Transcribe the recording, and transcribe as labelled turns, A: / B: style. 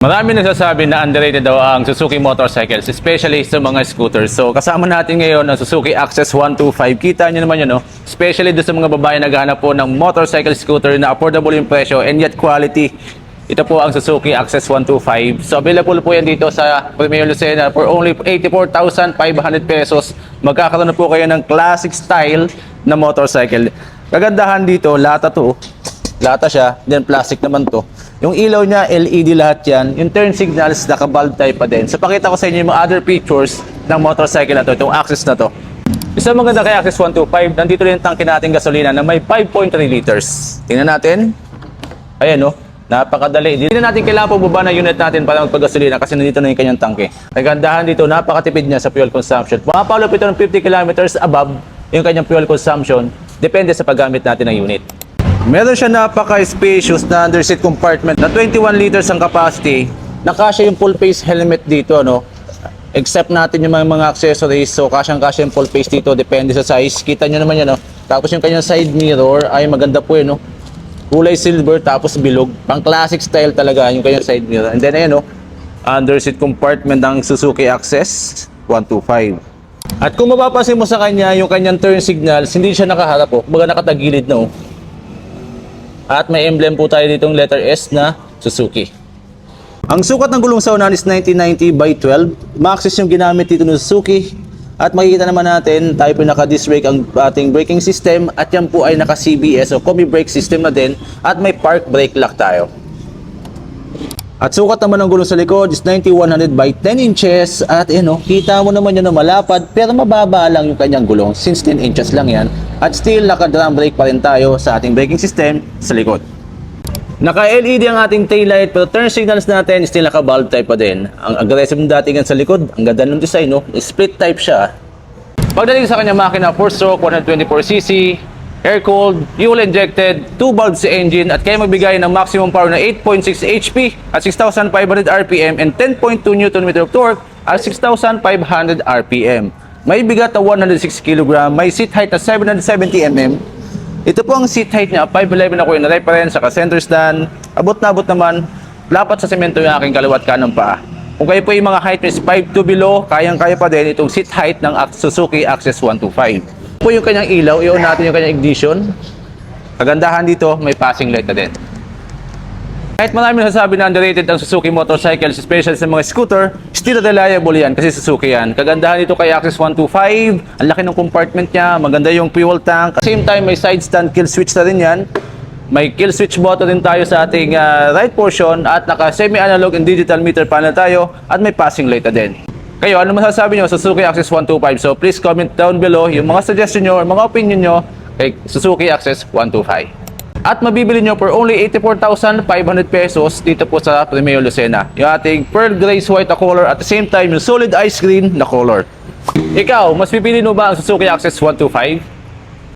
A: Marami nagsasabi na underrated daw ang Suzuki motorcycles, especially sa mga scooters. So kasama natin ngayon ang Suzuki Access 125. Kita nyo naman yun, no? Especially doon sa mga babae na naghahanap po ng motorcycle scooter na affordable yung presyo and yet quality. Ito po ang Suzuki Access 125. So available po yan dito sa Premier Lucena for only 84,500 pesos. Magkakaroon na po kayo ng classic style na motorcycle. Kagandahan dito, lata to. Lata siya, then plastic naman to. Yung ilaw niya, LED lahat yan. Yung turn signals, naka-bulb type pa din. So pakita ko sa inyo yung mga other features ng motorcycle na to, itong Access na to. Isa maganda kay Access 125, nandito rin yung tangke nating gasolina na may 5.3 liters. Tingnan natin. Ayan no, napakadali. Hindi na natin kailangan bumaba na unit natin para magpagasolina kasi nandito na yung kanyang tangke. Kagandahan dito, napakatipid niya sa fuel consumption. Pumapalo ito ng 50 kilometers above yung kanyang fuel consumption. Depende sa paggamit natin ng unit. Meron siya napaka-spacious na underseat compartment na 21 liters ang capacity. Nakasya yung full face helmet dito, no? Except natin yung mga accessories. So, kasyang-kasya yung full face dito. Depende sa size. Kita nyo naman yan, no? Tapos yung kanyang side mirror ay maganda po yun, no? Kulay silver tapos bilog. Pang classic style talaga yung kanyang side mirror. And then, ayan, no? Underseat compartment ng Suzuki Access 125. At kung mapapansin mo sa kanya, yung kanyang turn signals, hindi siya nakaharap, oh. Baga nakatagilid na, oh. At may emblem po tayo ditong letter S na Suzuki. Ang sukat ng gulong sa unahan is 1990 by 12. Maxxis yung ginamit dito ng Suzuki. At makikita naman natin, tayo po naka-disc brake ang ating braking system. At yan po ay naka-CBS o combi brake system na din. At may park brake lock tayo. At sukat naman ng gulong sa likod is 9100 by 10 inches. At kita mo naman yun na malapad pero mababa lang yung kanyang gulong since 10 inches lang yan. At still naka-drum brake pa rin tayo sa ating braking system sa likod. Naka-LED ang ating taillight pero turn signals natin still naka-bulb type pa din. Ang aggressive ng datingan sa likod, ang ganda ng design, no? Split type siya. Pagdating sa kanyang makina, 4-stroke, 124cc, air-cooled, fuel-injected, 2 valves sa engine at kaya magbigay ng maximum power na 8.6 HP at 6,500 RPM and 10.2 Nm of torque at 6,500 RPM. May bigat na 106 kg, may seat height na 770 mm. Ito po ang seat height niya, 5'11 ako yung reference, saka center stand. Abot na abot naman, lapat sa semento yung aking kaliwat kanang paa. Kung kayo po yung mga height is 5'2 below, kayang-kaya pa din itong seat height ng Suzuki Access 125. Po yung kanyang ilaw, i-on natin yung kanyang ignition. Kagandahan dito, may passing light na din. Kahit marami nasasabi na underrated ang Suzuki motorcycles, especially sa mga scooter, still reliable yan kasi Suzuki yan. Kagandahan dito kay Access 125, ang laki ng compartment niya, maganda yung fuel tank. At the same time, may side stand kill switch na rin yan. May kill switch button din tayo sa ating right portion at naka semi-analog and digital meter panel tayo at may passing light na din. Kayo, ano masasabi nyo sa Suzuki Access 125? So please comment down below yung mga suggestion nyo or mga opinion nyo kay Suzuki Access 125. At mabibili nyo for only 84,500 pesos dito po sa Premier Lucena. Yung ating pearl grace white na color at the same time yung solid ice green na color. Ikaw, mas pipili mo ba ang Suzuki Access 125?